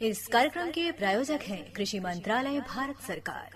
इस कार्यक्रम के प्रायोजक हैं कृषि मंत्रालय, भारत सरकार।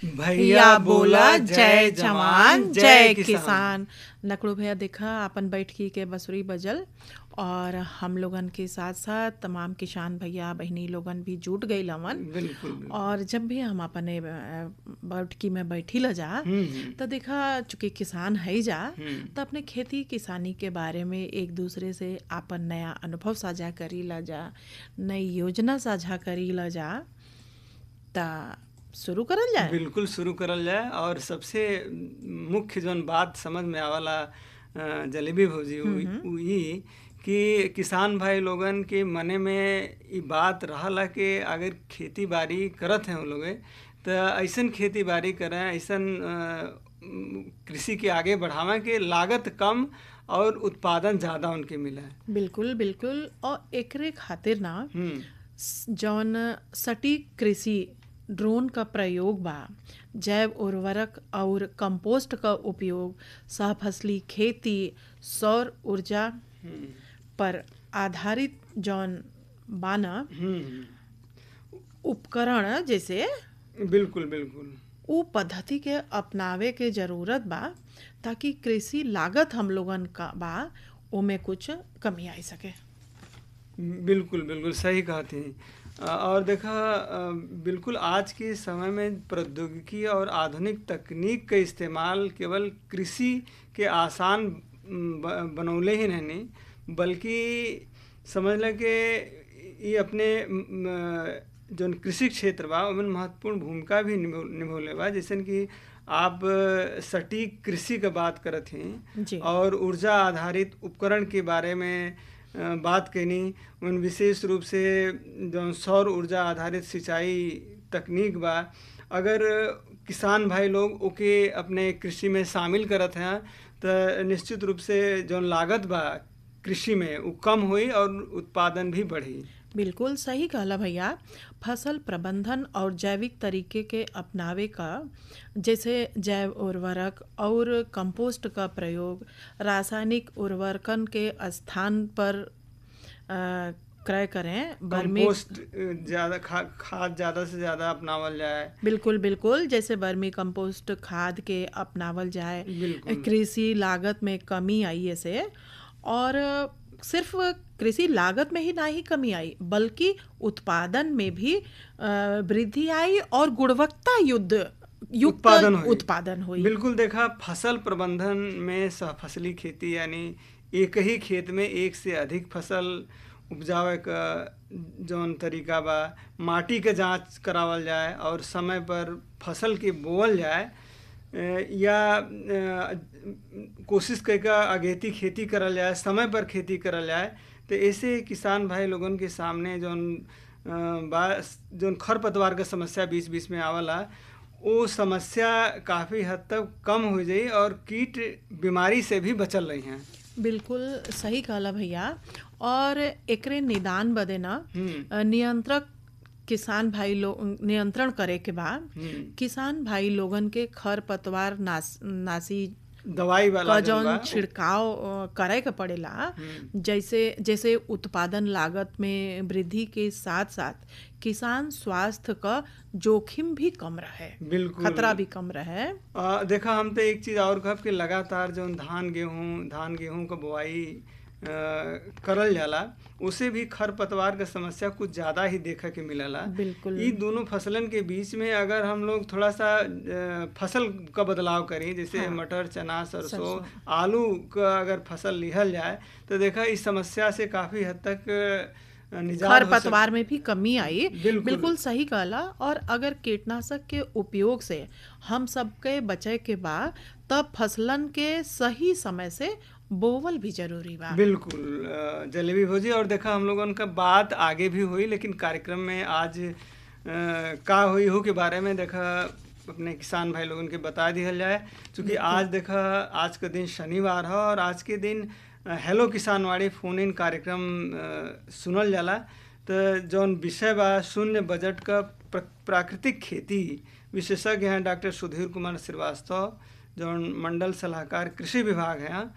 भैया बोला जय जवान जय किसान। नकड़ू भैया देखा अपन बैठकी के बसुरी बजल और हम लोगन के साथ साथ तमाम किसान भैया बहनी लोगन भी जुट गई लवन। बिल्कुल। और जब भी हम अपने बैठकी में बैठी ल जा तो देखा चूंकि किसान है जा तो अपने खेती किसानी के बारे में एक दूसरे से अपन नया अनुभव साझा करी ला जा, नई योजना साझा करी ला जा। ता शुरू करल जाए। बिल्कुल शुरू करल जाए। और सबसे मुख्य जौन बात समझ में आवाला जलेबी भौजी ई कि किसान भाई लोगन के मने में ई बात रहला कि अगर खेती बाड़ी करत हैं वो लोग तो ऐसन खेती बाड़ी करें, ऐसन कृषि के आगे बढ़ावें कि लागत कम और उत्पादन ज़्यादा उनके मिले। बिल्कुल बिल्कुल। और एकरे खातिर ना जौन सटीक कृषि ड्रोन का प्रयोग बा, जैव उर्वरक और कंपोस्ट का उपयोग, सहफसली खेती, सौर ऊर्जा पर आधारित जौन बाना उपकरण जैसे बिल्कुल बिल्कुल उ पद्धति के अपनावे के जरूरत बा ताकि कृषि लागत हम लोगन का बा ओमे कुछ कमी आ सके। बिल्कुल बिल्कुल सही कहते हैं। और देखा बिल्कुल आज के समय में प्रौद्योगिकी और आधुनिक तकनीक का इस्तेमाल केवल कृषि के आसान बनौले ही नहीं बल्कि समझ लें कि ये अपने जो कृषि क्षेत्र बा उनमें महत्वपूर्ण भूमिका भी निभौले बा। जैसे कि आप सटीक कृषि का बात करत हैं और ऊर्जा आधारित उपकरण के बारे में बात कहनी, उन विशेष रूप से जो सौर ऊर्जा आधारित सिंचाई तकनीक बा, अगर किसान भाई लोग ओके अपने कृषि में शामिल करत हैं तो निश्चित रूप से जो लागत बा कृषि में वो कम हुई और उत्पादन भी बढ़ी। बिल्कुल सही कहला भैया। फसल प्रबंधन और जैविक तरीके के अपनावे का, जैसे जैव उर्वरक और कंपोस्ट का प्रयोग, रासायनिक उर्वरकन के स्थान पर क्रय करें, कंपोस्ट ज़्यादा खाद ज़्यादा से ज़्यादा अपनावल जाए। बिल्कुल बिल्कुल। जैसे वर्मी कंपोस्ट खाद के अपनावल जाए, कृषि लागत में कमी आई ऐसे। और सिर्फ कृषि लागत में ही ना ही कमी आई बल्कि उत्पादन में भी वृद्धि आई और गुणवत्ता युक्त उत्पादन हुई। बिल्कुल देखा फसल प्रबंधन में सहफसली खेती यानी एक ही खेत में एक से अधिक फसल उपजावे का जौन तरीका बा, माटी के जांच करावल जाए और समय पर फसल के बोवल जाए या कोशिश करके अगेती खेती करल जाए, समय पर खेती करल जाए। तो ऐसे किसान भाई लोगन के सामने जौन खरपतवार का समस्या बीच बीच में आवला वो समस्या काफ़ी हद तक कम हो जाई और कीट बीमारी से भी बचल रही हैं। बिल्कुल सही कहला भैया। और एकरे निदान बदे ना नियंत्रक किसान भाई लोग नियंत्रण करे के बाद किसान भाई लोगन के खरपतवार नासी दवाई वाला जौन छिड़काव करे के पड़ेला। जैसे उत्पादन लागत में वृद्धि के साथ साथ किसान स्वास्थ्य का जोखिम भी कम रहे, खतरा भी कम रहे। देखा हम तो एक चीज़ और कह कि लगातार जो धान गेहूं का बुआई करल जाला उसे भी खरपतवार का समस्या कुछ ज़्यादा ही देखा के मिलला। बिल्कुल। ये दोनों फसलन के बीच में अगर हम लोग थोड़ा सा फसल का बदलाव करें, जैसे मटर, चना, सरसों, आलू का अगर फसल लिहल जाए तो देखा इस समस्या से काफ़ी हद तक खरपतवार में भी कमी आई। बिल्कुल सही कहला। और अगर कीटनाशक के उपयोग से हम सबके बचे के बाद तब फसलन के सही समय से बोवल भी जरूरी बा। बिल्कुल जलेबी भौजी, और देखा हम लोगन का बात आगे भी हुई, लेकिन कार्यक्रम में आज का हुई हो के बारे में देखा अपने किसान भाई लोगन के बता दिया जाए। क्योंकि आज देखा आज का दिन शनिवार है और आज के दिन हेलो किसानवाड़ी फोन इन कार्यक्रम सुनल जाला। तो जौन विषय बा शून्य बजट का प्राकृतिक खेती, विशेषज्ञ हैं डॉक्टर सुधीर कुमार श्रीवास्तव जौन मंडल सलाहकार कृषि विभाग हैं।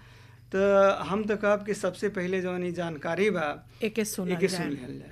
तो हम तो कहब कि सबसे पहले जौन जानकारी बा एक सुन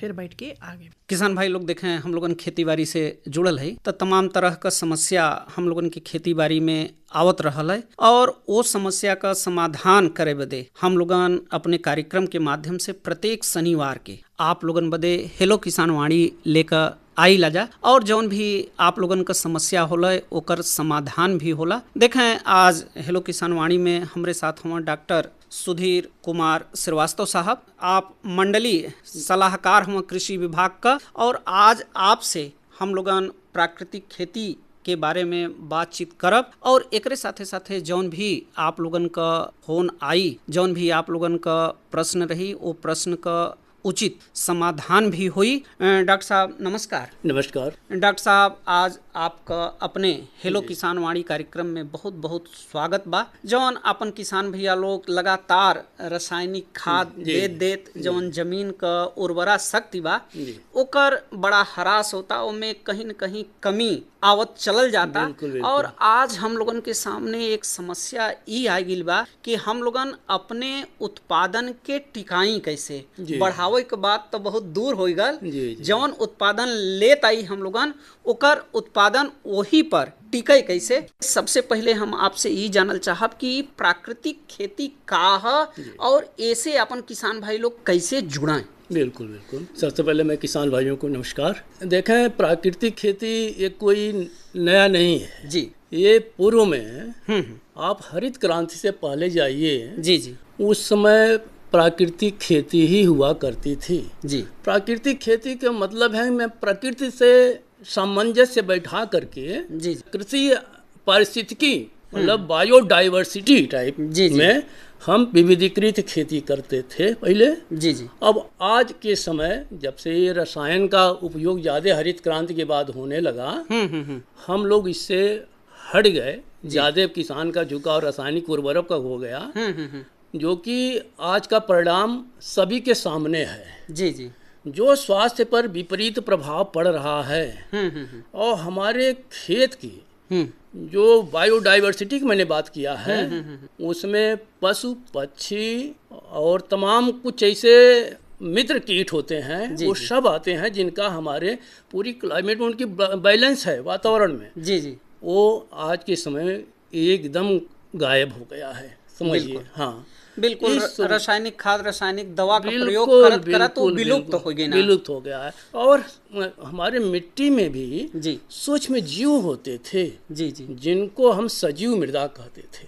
फिर बैठ के आगे। किसान भाई लोग देखें हम लोगन खेती बाड़ी से जुड़ल है तो तमाम तरह का समस्या हम लोगन की खेती बाड़ी में आवत रहल है, और वो समस्या का समाधान करे बदे हम लोगन अपने कार्यक्रम के माध्यम से प्रत्येक शनिवार के आप लोगन बदे हेलो किसानवाड़ी लेकर आई लाजा, और जौन भी आप लोगन का समस्या होला ओकर समाधान भी होला। देखें आज हेलो किसानवाड़ी में हमारे साथ हुआ डॉक्टर सुधीर कुमार श्रीवास्तव साहब, आप मंडलीय सलाहकार हुआ कृषि विभाग का, और आज आपसे हम लोगन प्राकृतिक खेती के बारे में बातचीत करब, और एकरे साथे साथे जौन भी आप लोगन का फोन आई, जौन भी आप लोगन का प्रश्न रही, वो प्रश्न का उचित समाधान भी हुई। डॉक्टर साहब नमस्कार। नमस्कार डॉक्टर साहब, आज आपका अपने हेलो किसानवाड़ी कार्यक्रम में बहुत बहुत स्वागत बा। जौन अपन किसान भैया लोग लगातार रासायनिक खाद देत जौन जमीन का उर्वरा शक्ति बा ओकर बड़ा हरास होता, ओमे कहीं न कहीं कमी आवत चलल जाता। और आज हम लोगन के सामने एक समस्या ई आ गई बा कि हम लोगन अपने उत्पादन के टिकाई कैसे बढ़ावे के बात तो बहुत दूर हो गल, जौन उत्पादन लेत आई हम लोगन ओकर उत्पादन वही पर टिके कैसे। सबसे पहले हम आपसे ये जानल चाहब कि प्राकृतिक खेती का है और ऐसे अपन किसान भाई लोग कैसे जुड़ाएं। बिल्कुल बिल्कुल, सबसे पहले मैं किसान भाइयों को नमस्कार। देखें प्राकृतिक खेती ये कोई नया नहीं है जी, ये पूर्व में आप हरित क्रांति से पहले जाइए जी जी, उस समय प्राकृतिक खेती ही हुआ करती थी जी। प्राकृतिक खेती का मतलब है मैं प्रकृति से सामंजस्य बैठा करके जी कृषि पारिस्थितिकी मतलब बायोडाइवर्सिटी टाइप में हम विविधीकृत खेती करते थे पहले जी जी। अब आज के समय जब से ये रसायन का उपयोग ज़्यादा हरित क्रांति के बाद होने लगा, हम लोग इससे हट गए, ज़्यादा किसान का झुकाव रासायनिक उर्वरक का हो गया, जो कि आज का परिणाम सभी के सामने है जी जी, जो स्वास्थ्य पर विपरीत प्रभाव पड़ रहा है। और हमारे खेत की जो बायोडाइवर्सिटी की मैंने बात किया है उसमें पशु पक्षी और तमाम कुछ ऐसे मित्र कीट होते हैं वो सब आते हैं जिनका हमारे पूरी क्लाइमेट में उनकी बैलेंस है वातावरण में जी जी, वो आज के समय एकदम गायब हो गया है समझिए। हाँ बिल्कुल, रासायनिक खाद रासायनिक दवा का प्रयोग करत तो विलुप्त हो गया, विलुप्त हो गया है। और हमारे मिट्टी में भी जी सूक्ष्म जीव होते थे जी जी, जिनको हम सजीव मृदा कहते थे।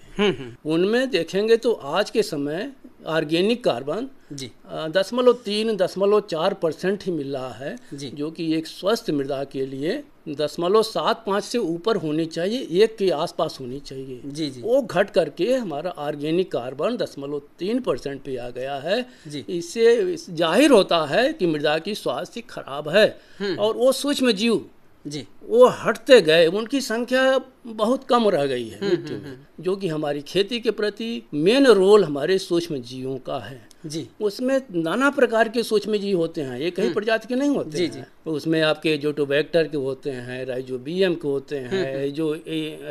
उनमें देखेंगे तो आज के समय ऑर्गेनिक कार्बन जी 0.3-0.4% ही मिल रहा है जी, जो कि एक स्वस्थ मृदा के लिए 0.75 से ऊपर होनी चाहिए, 1 के आसपास होनी चाहिए जी जी। वो घट करके हमारा ऑर्गेनिक कार्बन 0.3% पे आ गया है जी। इससे जाहिर होता है कि मृदा की स्वास्थ्य खराब है। और वो सूक्ष्म जीव जी वो हटते गए, उनकी संख्या बहुत कम रह गई है मिट्टी में, जो कि हमारी खेती के प्रति मेन रोल हमारे सूक्ष्म जीवों का है जी। उसमें नाना प्रकार के सूक्ष्म जीव होते हैं, एक ही प्रजाति के नहीं होते जी हैं। उसमें आपके जोटोबैक्टर के होते हैं, राइजोबियम के होते हैं,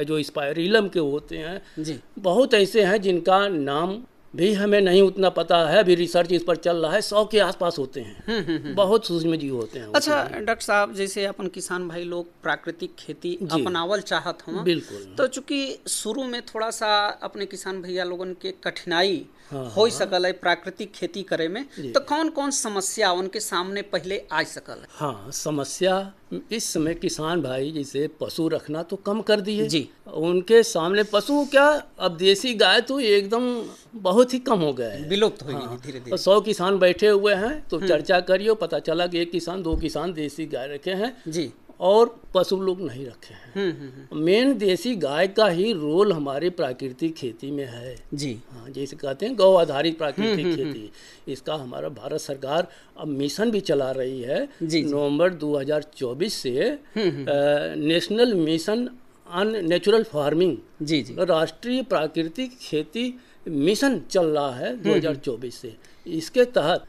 जो स्पाइरिलम के होते हैं जी। बहुत ऐसे हैं जिनका नाम भी हमें नहीं उतना पता है, अभी रिसर्च इस पर चल रहा है। 100 के आसपास होते हैं, बहुत सूक्ष्म जीव होते हैं। अच्छा डॉक्टर साहब, जैसे अपन किसान भाई लोग प्राकृतिक खेती अपनावल चाहत हम बिल्कुल, तो चूंकि शुरू में थोड़ा सा अपने किसान भैया लोगन के कठिनाई हो सकल है प्राकृतिक खेती करे में, तो कौन कौन समस्या उनके सामने पहले आ सकल है? हाँ, समस्या इस समय किसान भाई जैसे पशु रखना तो कम कर दिए जी, उनके सामने पशु क्या, अब देसी गाय तो एकदम बहुत ही कम हो गए हैं, विलुप्त हो गई धीरे धीरे। 100 किसान बैठे हुए हैं तो चर्चा करियो, पता चला कि 1 किसान 2 किसान देसी गाय रखे हैं जी। और पशु लोग नहीं रखे हैं। मेन देसी गाय का ही रोल हमारे प्राकृतिक खेती में है जी। हाँ, जैसे कहते हैं गौ आधारित प्राकृतिक खेती, इसका हमारा भारत सरकार अब मिशन भी चला रही है। नवंबर 2024 से national mission on natural farming जी जी राष्ट्रीय प्राकृतिक खेती मिशन चल रहा है 2024 से। इसके तहत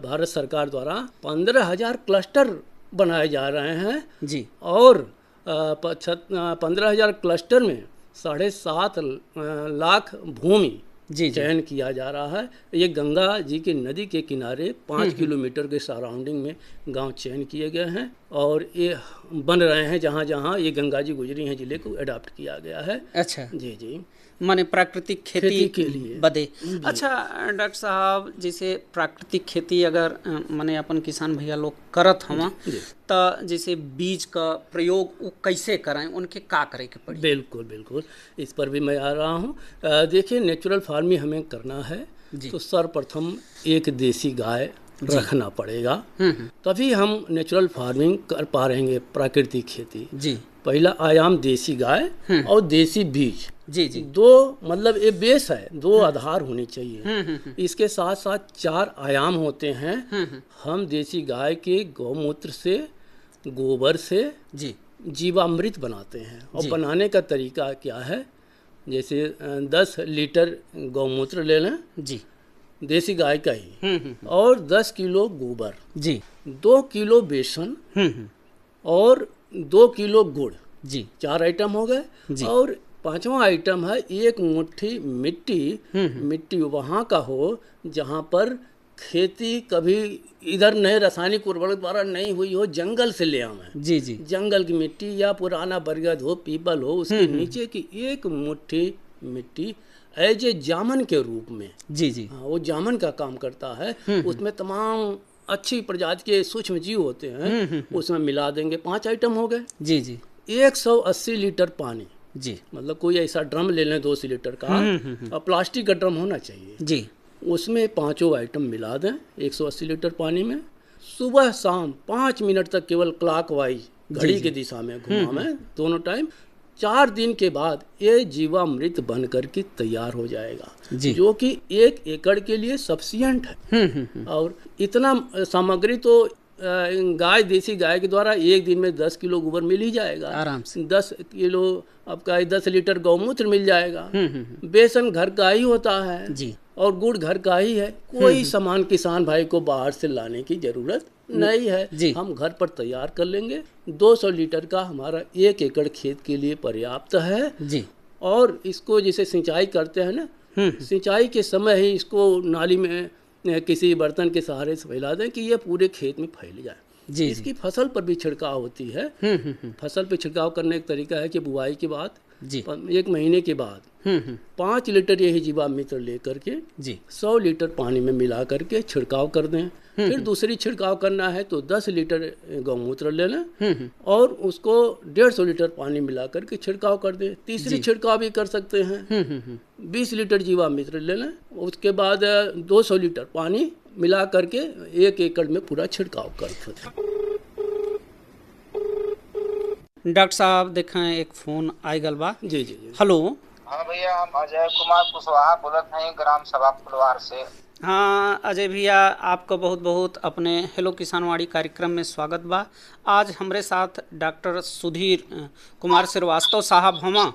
भारत सरकार द्वारा 15,000 क्लस्टर बनाए जा रहे हैं जी। और 15,000 क्लस्टर में 7.5 लाख भूमि जी चयन किया जा रहा है। ये गंगा जी की नदी के किनारे 5 किलोमीटर के सराउंडिंग में गांव चयन किए गए हैं और ये बन रहे हैं जहां जहां ये गंगा जी गुजरी हैं जिले को अडॉप्ट किया गया है। अच्छा जी जी, माने प्राकृतिक खेती के लिए बदे। अच्छा डॉक्टर साहब, जैसे प्राकृतिक खेती अगर माने अपन किसान भैया लोग करत हवा तो जैसे बीज का प्रयोग वो कैसे करें, उनके का करे के पड़ी? बिल्कुल बिल्कुल, इस पर भी मैं आ रहा हूँ। देखिए, नेचुरल फार्मिंग हमें करना है तो सर्वप्रथम एक देसी गाय रखना पड़ेगा, तभी हम नेचुरल फार्मिंग कर पा रहेंगे प्राकृतिक खेती जी। पहला आयाम देसी गाय और देसी बीज जी जी। दो मतलब ये बेस है, दो आधार होने चाहिए। इसके साथ साथ 4 आयाम होते हैं। हम देसी गाय के गौमूत्र से, गोबर से जी जीवामृत बनाते हैं और बनाने का तरीका क्या है, जैसे 10 लीटर गौमूत्र ले लें जी, देसी गाय का ही, और 10 किलो गोबर जी, 2 किलो बेसन और 2 किलो गुड़ जी, 4 आइटम हो गए। और 5वां आइटम है 1 मुट्ठी मिट्टी। मिट्टी वहाँ का हो जहाँ पर खेती कभी इधर नए रासायनिक उर्वरक द्वारा नहीं हुई हो, जंगल से ले आवे जी जी, जंगल की मिट्टी या पुराना बरगद हो, पीपल हो, उसके नीचे की 1 मुट्ठी मिट्टी एज ए जामन के रूप में जी जी, हाँ, वो जामन का काम करता है। उसमें तमाम अच्छी प्रजाति के सूक्ष्म जीव होते हैं, उसमें मिला देंगे। 5 आइटम हो गए जी जी। 180 लीटर पानी जी, मतलब कोई ऐसा ड्रम ले लें 200 लीटर का, और प्लास्टिक का ड्रम होना चाहिए जी। उसमें 5 आइटम मिला दें 180 लीटर पानी में। सुबह शाम 5 मिनट तक केवल क्लॉकवाइज घड़ी की दिशा में घुमाएं दोनों टाइम। 4 दिन के बाद ये जीवामृत बन करके तैयार हो जाएगा, जो कि 1 एकड़ के लिए सफिशिएंट है। और इतना सामग्री तो गाय, देसी गाय के द्वारा एक दिन में 10 किलो गोबर मिल ही जाएगा आराम से। 10 किलो आपका 10 लीटर गौमूत्र मिल जाएगा। बेसन घर का ही होता है जी, और गुड़ घर का ही है। कोई सामान किसान भाई को बाहर से लाने की जरूरत नहीं है, हम घर पर तैयार कर लेंगे। 200 लीटर का हमारा 1 एकड़ खेत के लिए पर्याप्त है जी। और इसको जैसे सिंचाई करते हैं ना, सिंचाई के समय ही इसको नाली में किसी बर्तन के सहारे से फैला दें कि ये पूरे खेत में फैल जाए जी। इसकी फसल पर भी छिड़काव होती है। फसल पर छिड़काव करने का तरीका है कि बुआई के बाद जी 1 महीने के बाद 5 लीटर यही जीवामृत लेकर के जी 100 लीटर पानी में मिला करके छिड़काव कर दें। फिर दूसरी छिड़काव करना है तो 10 लीटर गौमूत्र ले लें और उसको 150 लीटर पानी मिला करके छिड़काव कर दें। तीसरी छिड़काव भी कर सकते हैं, 20 लीटर जीवामृत ले लें, उसके बाद 200 लीटर पानी मिला करके 1 एकड़ में पूरा छिड़काव कर दें। डॉक्टर साहब देखें एक फ़ोन आई गल बा। जी जी जी। हेलो। हाँ भैया, हम अजय कुमार कुशवाहा बोलत हैं ग्राम सभा फुलवार से। हाँ अजय भैया, आपका बहुत बहुत अपने हेलो किसानवाड़ी कार्यक्रम में स्वागत बा। आज हमारे साथ डॉक्टर सुधीर कुमार श्रीवास्तव साहब हमा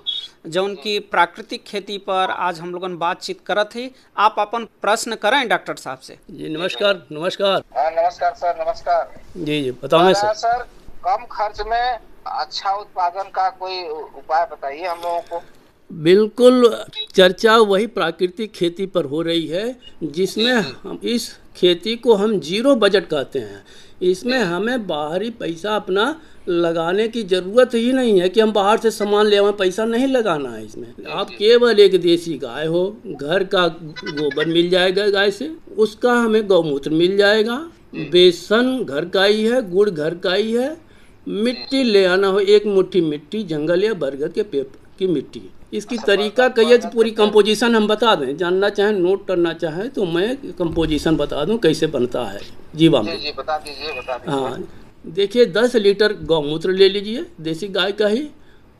जौन की प्राकृतिक खेती पर आज हम लोगन बातचीत करत ही। आप अपन प्रश्न करें डॉक्टर साहब से। जी नमस्कार। नमस्कार। हाँ नमस्कार सर, नमस्कार। जी जी बताओ सर, कम खर्च में अच्छा उत्पादन का कोई उपाय बताइए हम लोगों को। बिल्कुल, चर्चा वही प्राकृतिक खेती पर हो रही है जिसमें हम इस खेती को हम 0 बजट कहते हैं। इसमें हमें बाहरी पैसा अपना लगाने की ज़रूरत ही नहीं है कि हम बाहर से सामान ले आए, पैसा नहीं लगाना है इसमें। आप केवल एक देसी गाय हो, घर का गोबर मिल जाएगा गाय से, उसका हमें गौमूत्र मिल जाएगा, बेसन घर का ही है, गुड़ घर का ही है, मिट्टी ले आना हो 1 मुट्ठी मिट्टी, जंगल या बरगद के पेड़ की मिट्टी। इसकी तरीका कहिए तो पूरी कंपोजिशन हम बता दें, जानना चाहें नोट करना चाहें तो मैं कंपोजिशन बता दूं कैसे बनता है जीवामृत। जी बता दीजिए। हाँ, देखिए 10 लीटर गौमूत्र ले लीजिए देसी गाय का ही,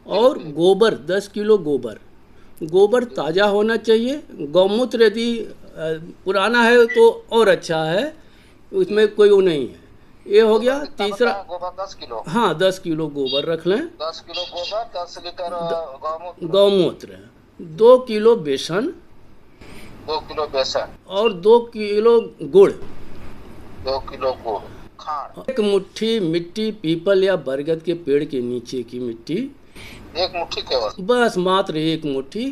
और गोबर 10 किलो गोबर ताज़ा होना चाहिए। गौमूत्र यदि पुराना है तो और अच्छा है, उसमें कोई वो नहीं है। ये हो गया तीसरा। गोबर 10 किलो। हाँ 10 किलो गोबर रख लें। 10 किलो गोबर, 10 लीटर गौमूत्र, 2 किलो बेसन, 2 किलो बेसन और 2 किलो गुड़, 2 किलो गुड़, खांड, 1 मुट्ठी मिट्टी पीपल या बरगद के पेड़ के नीचे की मिट्टी, 1 मुट्ठी केवल, बस मात्र 1 मुट्ठी,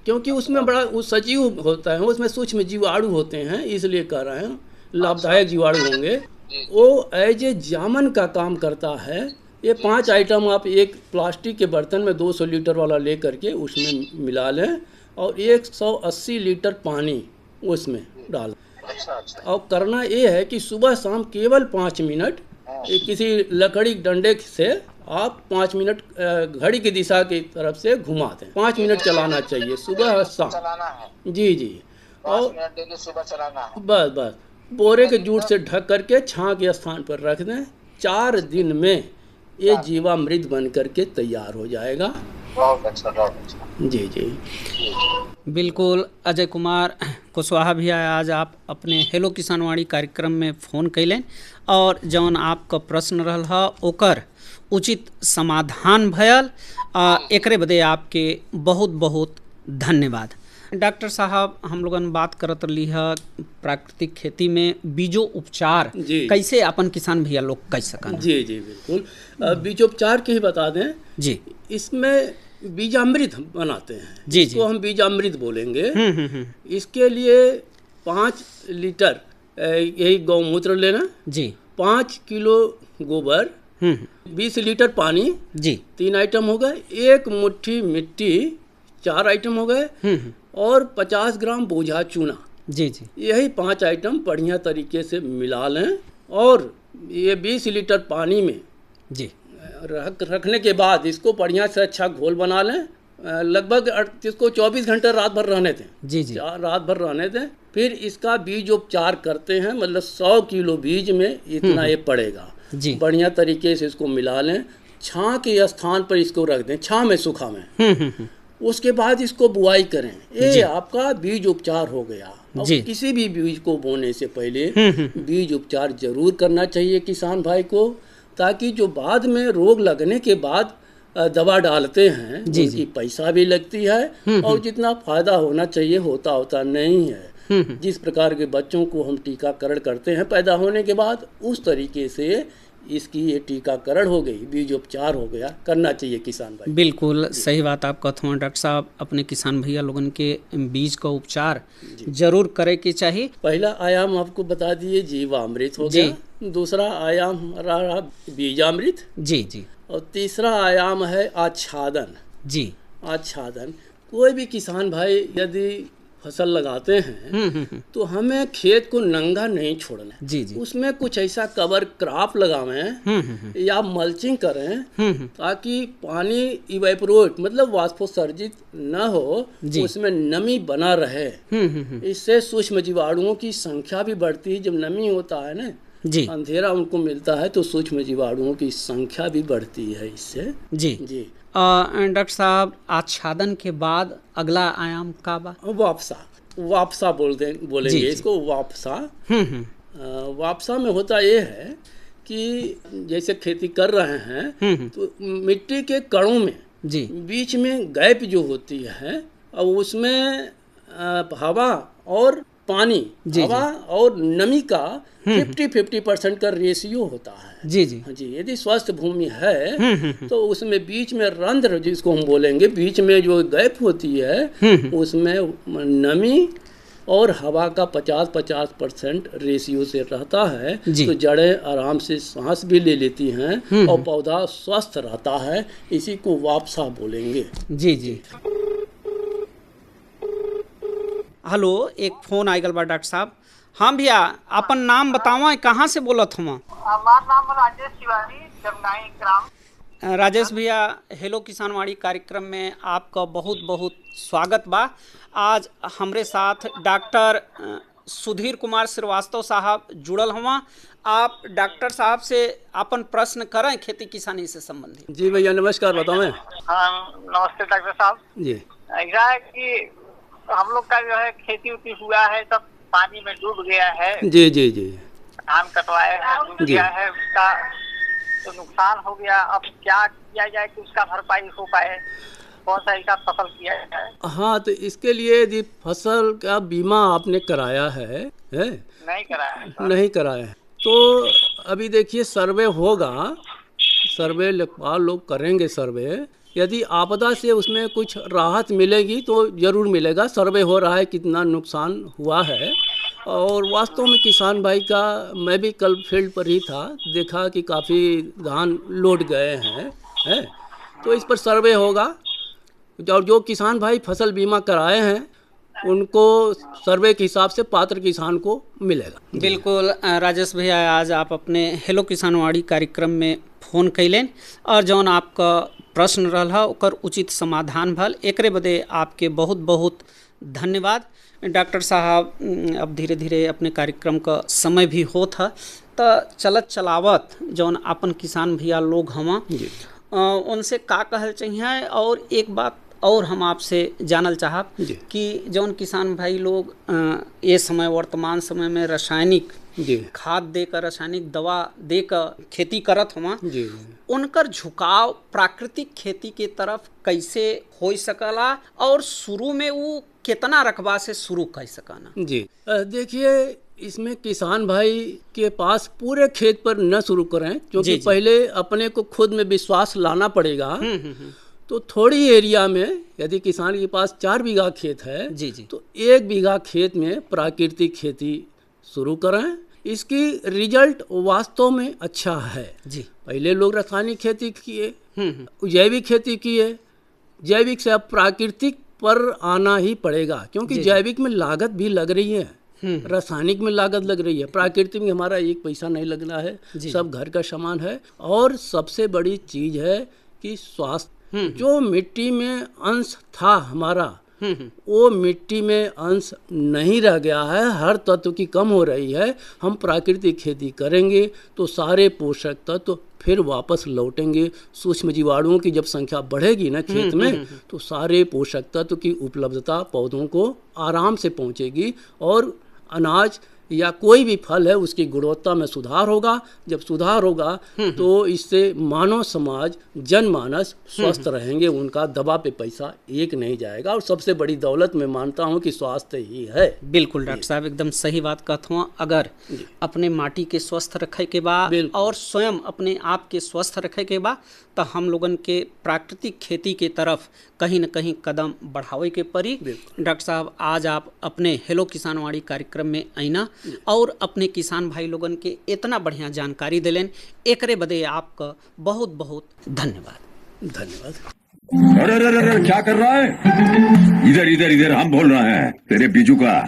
क्योंकि उसमें बड़ा वो सजीव होता है, उसमें सूक्ष्म जीवाणु होते हैं, इसलिए कह रहे हैं लाभदायक जीवाणु होंगे। वो एज ए जामन का काम करता है। ये 5 आइटम आप एक प्लास्टिक के बर्तन में 200 लीटर वाला ले करके उसमें मिला लें, और 180 लीटर पानी उसमें डाल। अच्छा। और करना ये है कि सुबह शाम केवल 5 मिनट किसी लकड़ी डंडे से आप 5 मिनट घड़ी की दिशा की तरफ से घुमा दें। 5 मिनट चलाना चाहिए सुबह और शाम। चलाना है जी 5 और मिनट डेली सुबह चलाना है। बस बोरे के जूट से ढक करके छां के स्थान पर रख दें। 4 दिन में ये जीवामृत बन करके तैयार हो जाएगा। बहुत अच्छा, बहुत अच्छा। जी बिल्कुल अजय कुमार कुशवाहा भैया, आज आप अपने हेलो किसानवाड़ी कार्यक्रम में फ़ोन कैलें और जौन आपका प्रश्न रहल है ओकर उचित समाधान भयल। एकरे बदे आपके बहुत बहुत धन्यवाद। डॉक्टर साहब, हम लोगन बात करत रही है प्राकृतिक खेती में बीजो उपचार कैसे अपन किसान भैया लोग कर सकन। जी बिल्कुल, बीजोपचार के ही बता दें जी। इसमें बीजामृत हम बनाते हैं जी, इसको हम बीजामृत बोलेंगे। इसके लिए 5 लीटर यही गौमूत्र लेना जी, 5 किलो गोबर, 20 लीटर पानी जी, 3 आइटम हो गए, 1 मुट्ठी मिट्टी 4 आइटम हो गए, और 50 ग्राम बोझा चूना जी। यही 5 आइटम बढ़िया तरीके से मिला लें, और ये 20 लीटर पानी में जी रखने के बाद इसको बढ़िया से अच्छा घोल बना लें। लगभग इसको 24 घंटे रात भर रहने दें जी। रात भर रहने दें। फिर इसका बीज उपचार करते हैं, मतलब 100 किलो बीज में इतना ये पड़ेगा जी। बढ़िया तरीके से इसको मिला लें, छां के स्थान पर इसको रख दें, छां में सूखा में। उसके बाद इसको बुआई करें। ये आपका बीज उपचार हो गया। अब किसी भी बीज को बोने से पहले बीज उपचार जरूर करना चाहिए किसान भाई को, ताकि जो बाद में रोग लगने के बाद दवा डालते हैं उनकी पैसा भी लगती है, और जितना फायदा होना चाहिए होता नहीं है। जिस प्रकार के बच्चों को हम टीकाकरण करते हैं पैदा होने के बाद, उस तरीके से इसकी ये टीकाकरण हो गई, बीज उपचार हो गया, करना चाहिए किसान भाई। बिल्कुल सही बात आप कहते हैं डॉक्टर साहब, अपने किसान भैया लोगन के बीज का उपचार जरूर करे के चाहिए। पहला आयाम आपको बता दिए जीवामृत हो गया, दूसरा आयाम रहा बीजामृत जी, और तीसरा आयाम है आच्छादन जी। आच्छादन, कोई भी किसान भाई यदि फसल लगाते हैं तो हमें खेत को नंगा नहीं छोड़ना जी। उसमें कुछ ऐसा कवर क्रॉप लगावें या मल्चिंग करें, ताकि पानी इवेपोरेट मतलब वाष्पोत्सर्जित न हो, उसमें नमी बना रहे। इससे सूक्ष्म जीवाणुओं की संख्या भी बढ़ती है। जब नमी होता है ना जी, अंधेरा उनको मिलता है, तो सूक्ष्म जीवाणुओं की संख्या भी बढ़ती है इससे जी। डॉक्टर साहब, आच्छादन के बाद अगला आयाम का बा? वापसा बोलेंगे इसको, वापसा। वापसा में होता ये है कि जैसे खेती कर रहे हैं तो मिट्टी के कणों में जी बीच में गैप जो होती है, और उसमें हवा और पानी, हवा और नमी का 50-50% का रेशियो होता है जी। यदि स्वस्थ भूमि है तो उसमें बीच में रंध्र जिसको हम बोलेंगे, बीच में जो गैप होती है उसमें नमी और हवा का 50-50% रेशियो से रहता है, तो जड़ें आराम से सांस भी ले लेती हैं और पौधा स्वस्थ रहता है। इसी को वापसा बोलेंगे जी। हेलो, एक फोन आ गल बा डॉक्टर साहब। हाँ भैया, अपन नाम बतावा, कहाँ से बोलत हम? हमारा नाम राजेश तिवारी, जमनाई ग्राम। राजेश भैया, हेलो किसानवाड़ी कार्यक्रम में आपका बहुत बहुत स्वागत बा। आज हमरे साथ डॉक्टर सुधीर कुमार श्रीवास्तव साहब जुड़ल हुआ। आप डॉक्टर साहब से अपन प्रश्न करें खेती किसानी से संबंधित। जी भैया नमस्कार, बताएं। हाँ नमस्ते डॉक्टर साहब जी। ऐसा है कि हम लोग का जो है खेती उती हुआ है, सब पानी में डूब गया है। जी जी जी। धान कटवाए हैं, डूब गया है, उसका तो नुकसान हो गया। अब क्या किया जाए कि उसका भरपाई हो पाए, कौन सा ऐसा फसल किया जाए? हाँ, तो इसके लिए यदि फसल का बीमा आपने कराया है? नहीं कराया है। नहीं कराया है तो अभी देखिए सर्वे होगा, सर्वे लेखपाल लोग करेंगे सर्वे। यदि आपदा से उसमें कुछ राहत मिलेगी तो ज़रूर मिलेगा। सर्वे हो रहा है कितना नुकसान हुआ है। और वास्तव में किसान भाई का, मैं भी कल फील्ड पर ही था, देखा कि काफ़ी धान लौट गए हैं। तो इस पर सर्वे होगा और जो किसान भाई फसल बीमा कराए हैं उनको सर्वे के हिसाब से पात्र किसान को मिलेगा। बिल्कुल राजेश भैया, आज आप अपने हेलो किसानवाड़ी कार्यक्रम में फ़ोन कैलें और जौन आपका प्रश्न रहा ओकर उचित समाधान भल, एकरे बदे आपके बहुत बहुत धन्यवाद। डॉक्टर साहब, अब धीरे धीरे अपने कार्यक्रम का समय भी होता, तो चलत चलावत जौन अपन किसान भैया लोग हवा उनसे का कहल चाहिए। और एक बात और हम आपसे जानल चाहब कि जौन किसान भाई लोग ये समय वर्तमान समय में रासायनिक खाद देकर, रासायनिक दवा देकर खेती करत हुआ, उनकर झुकाव प्राकृतिक खेती के तरफ कैसे हो सकला और शुरू में वो कितना रकबा से शुरू कर सकाना? जी देखिए, इसमें किसान भाई के पास पूरे खेत पर न शुरू करें, क्योंकि पहले अपने को खुद में विश्वास लाना पड़ेगा। तो थोड़ी एरिया में, यदि किसान के पास 4 बीघा खेत है तो 1 बीघा खेत में प्राकृतिक खेती शुरू करें। इसकी रिजल्ट वास्तव में अच्छा है। पहले लोग रासायनिक खेती किए, जैविक खेती किए, जैविक से अब प्राकृतिक पर आना ही पड़ेगा, क्योंकि जैविक में लागत भी लग रही है, रासायनिक में लागत लग रही है। प्राकृतिक में हमारा 1 पैसा नहीं लगना है, सब घर का सामान है। और सबसे बड़ी चीज है कि स्वास्थ्य, जो मिट्टी में अंश था हमारा, वो मिट्टी में अंश नहीं रह गया है, हर तत्व की कम हो रही है। हम प्राकृतिक खेती करेंगे तो सारे पोषक तत्व फिर वापस लौटेंगे। सूक्ष्म जीवाणुओं की जब संख्या बढ़ेगी ना खेत में, तो सारे पोषक तत्व की उपलब्धता पौधों को आराम से पहुंचेगी और अनाज या कोई भी फल है उसकी गुणवत्ता में सुधार होगा। जब सुधार होगा तो इससे मानव समाज, जनमानस स्वस्थ रहेंगे, उनका दवा पे पैसा एक नहीं जाएगा। और सबसे बड़ी दौलत मैं मानता हूँ कि स्वास्थ्य ही है। बिल्कुल डॉक्टर साहब, एकदम सही बात कहता हूँ। अगर अपने माटी के स्वस्थ रखे के बाद और स्वयं अपने आप के स्वस्थ रखे के बाद, तो हम लोगन के प्राकृतिक खेती के तरफ कहीं न कहीं कदम बढ़ावे के पड़ी। डॉक्टर साहब, आज आप अपने हेलो किसानवाड़ी कार्यक्रम में आईना और अपने किसान भाई लोगन के इतना बढ़िया जानकारी दिलें, एकरे बदे आपका बहुत बहुत धन्यवाद। धन्यवाद। अरे अरे अरे क्या कर रहा है? इधर इधर इधर, हम बोल रहे हैं तेरे बीजू का।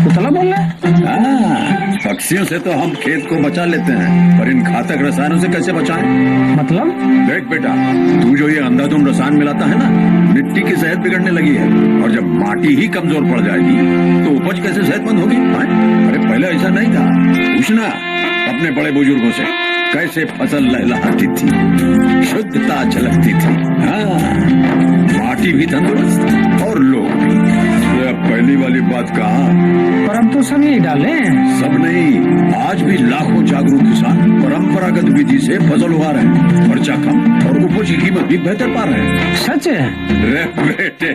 उतना बोल रहा है? पक्षियों से तो हम खेत को बचा लेते हैं, पर इन घातक रसायनों से कैसे बचाएं? मतलब? देख बेटा, तू जो ये अंधाधुंध रसायन मिलाता है ना, मिट्टी की सेहत बिगड़ने लगी है। और जब माटी ही कमजोर पड़ जाएगी तो उपज कैसे सेहतमंद होगी? अरे पहले ऐसा नहीं था। पूछना अपने बड़े बुजुर्गों से, कैसे फसल लहलहाती थी, शुद्धता झलकती थी। माटी भी तंदुरुस्त और लोग भी। पहली वाली बात कहा, पर अब तो सब यही डाले। सब नहीं, आज भी लाखों जागरूक किसान परंपरागत विधि से फसल उगा रहे हैं, खर्चा कम और उपज की कीमत भी बेहतर पा रहे हैं। सच है? रे बेटे,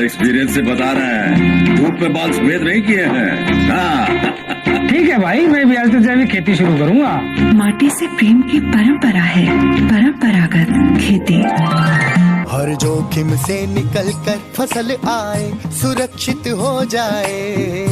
एक्सपीरियंस से बता रहे हैं, धूप पे बाल सफेद नहीं किए हैं। ठीक है भाई, मैं भी आज से जैविक खेती शुरू करूंगा। माटी से प्रेम की परंपरा है परंपरागत खेती। हर जोखिम से निकल कर फसल आए, सुरक्षित हो जाए।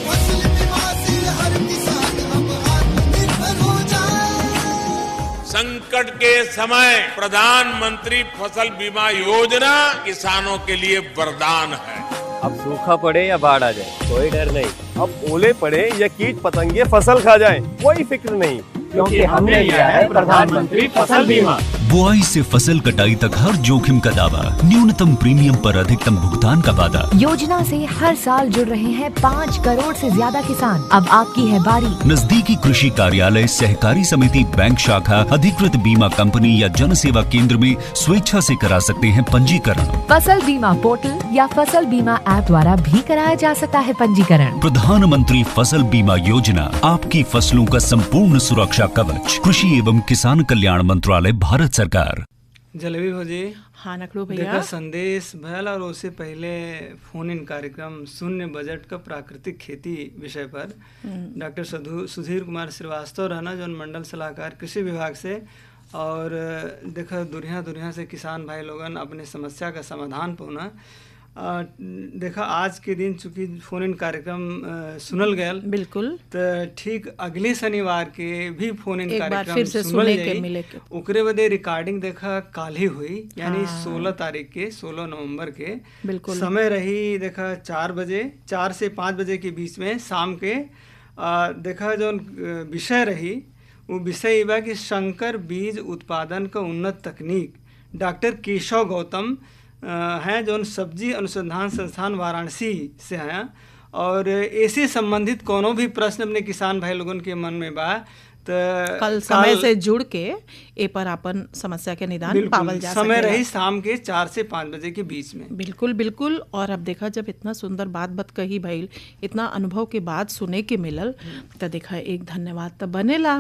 फसल बीमा से हर किसान अब आत्मनिर्भर हो जाए। संकट के समय प्रधानमंत्री फसल बीमा योजना किसानों के लिए वरदान है। अब सूखा पड़े या बाढ़ आ जाए, कोई डर नहीं। अब ओले पड़े या कीट पतंगे फसल खा जाए, कोई फिक्र नहीं, क्योंकि हमने लिया है प्रधानमंत्री फसल बीमा। बुआई से फसल कटाई तक हर जोखिम का दावा, न्यूनतम प्रीमियम पर अधिकतम भुगतान का वादा। योजना से हर साल जुड़ रहे हैं 5 करोड़ से ज्यादा किसान। अब आपकी है बारी। नजदीकी कृषि कार्यालय, सहकारी समिति, बैंक शाखा, अधिकृत बीमा कंपनी या जन सेवा केंद्र में स्वेच्छा से करा सकते हैं पंजीकरण। फसल बीमा पोर्टल या फसल बीमा ऐप द्वारा भी कराया जा सकता है पंजीकरण। प्रधानमंत्री फसल बीमा योजना, आपकी फसलों का संपूर्ण सुरक्षा कवच। कृषि एवं किसान कल्याण मंत्रालय, भारत सरकार। जलेबी भौजी, हाँ नकड़ो भैया, देखा संदेश भयल और उससे पहले फोन इन कार्यक्रम शून्य बजट का प्राकृतिक खेती विषय पर डॉक्टर सुधीर कुमार श्रीवास्तव रहना जो मंडल सलाहकार कृषि विभाग से, और देखा दुनिया से किसान भाई लोगन अपने समस्या का समाधान पाना। देखा आज के दिन चूंकि फोन इन कार्यक्रम सुनल गयल, बिल्कुल, तो ठीक अगले शनिवार के भी फोन इन कार्यक्रम फिर से सुनल जाई। ओकरे बदे रिकॉर्डिंग देखा काल ही हुई, यानी 16 तारीख के 16 नवंबर के बिल्कुल समय रही। देखा 4 से 5 बजे के बीच में शाम के देखा जो विषय रही वो विषय बा कि संकर बीज उत्पादन का उन्नत तकनीक। डॉक्टर केशव गौतम हैं जो सब्जी अनुसंधान संस्थान वाराणसी से हैं, और ऐसे संबंधित कोनो भी प्रश्न अपने किसान भाई लोगों के मन में बा तो कल समय से जुड़ के ए पर अपन समस्या के निदान पावल जा समय रही शाम के 4 से 5 बजे के बीच में। बिल्कुल बिल्कुल। और अब देखा जब इतना सुंदर बात कही भाई, इतना अनुभव के बाद सुने के मिलल, तो देखा एक धन्यवाद तो बनेला,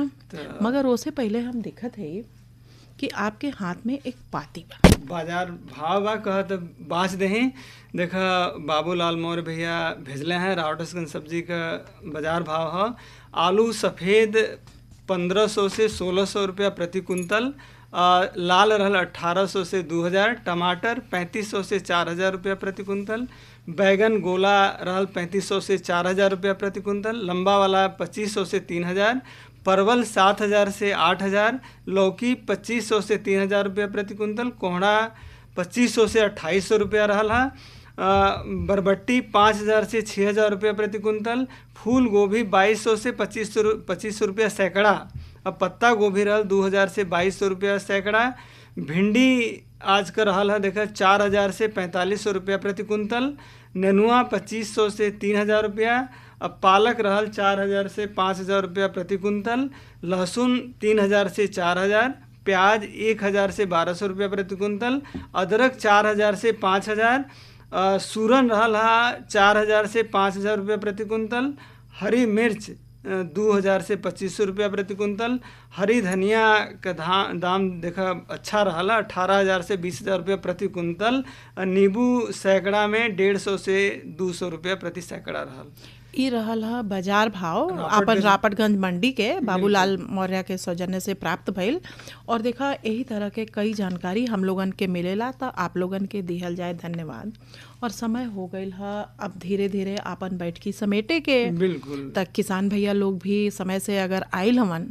मगर उससे पहले हम देखत है कि आपके हाथ में एक पाती बा, बाजार भाव बा कहत बाँच दें। देखा बाबूलाल मौर्य भैया भेजले हैं, रावटसगंज सब्जी का बाजार भाव है। आलू सफ़ेद 1500 से 1600 रुपया प्रति कुंतल, लाल रहल 1800 से 2000, टमाटर 3500 से 4000 रुपया प्रति कुंतल, बैगन गोला रहल 3500 से 4000 रुपया प्रति कुंतल, लंबा वाला 2500 से 3000, परवल 7000 से 8000, लौकी 2500 से 3000 रुपया प्रति कुंतल, कोहड़ा 2500 से 2800 रुपया रहल है, बरबट्टी 5000 से 6000 रुपया प्रति कुंतल, फूल गोभी 2200 से 2500 रुपया सैकड़ा, अब पत्ता गोभी रहल 2000 से 2200 रुपया सैकड़ा, भिंडी आज का रहल है देखा 4000 से 4500 रुपया प्रति कुंतल, नेनुआ 2500 से 3000 रुपया, अब पालक रहल 4000 से 5000 रुपया प्रति कुंतल, लहसुन 3000 से 4000, प्याज 1000 से 1200 रुपया प्रति कुंतल, अदरक 4000 से 5000, सूरन रहल है 4000 से 5000 रुपया प्रति कुंतल, हरी मिर्च 2000 से 2500 रुपया प्रति कुंतल, हरी धनिया का दाम देखा अच्छा रहा 18000 से 20000 रुपया प्रति कुंतल, नींबू सैकड़ा में 150 से 200 रुपया प्रति सैकड़ा रहा। ई रहल है बाजार भाव अपन रापटगंज मंडी के बाबूलाल मौर्य के सौजन्य से प्राप्त भइल। और देखा यही तरह के कई जानकारी हम लोगन के मिलेला, तो आप लोगन के दिहल जाए धन्यवाद। और समय हो गई है अब धीरे धीरे अपन बैठकी समेटे के, बिल्कुल तक किसान भैया लोग भी समय से अगर आयल हवन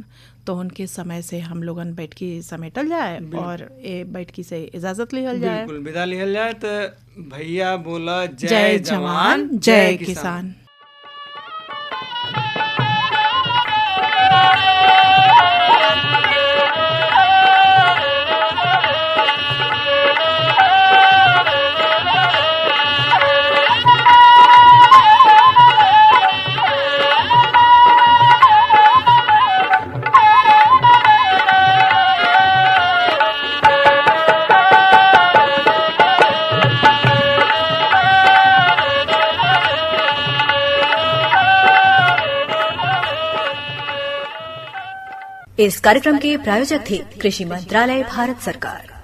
तो उनके समय से हम लोगन बैठकी समेटल जाए और ये बैठकी से इजाजत लिहल जाए, बिल्कुल विदा लिहल जाए। तो भैया बोला जय जवान जय किसान। इस कार्यक्रम के प्रायोजक थे कृषि मंत्रालय, भारत सरकार।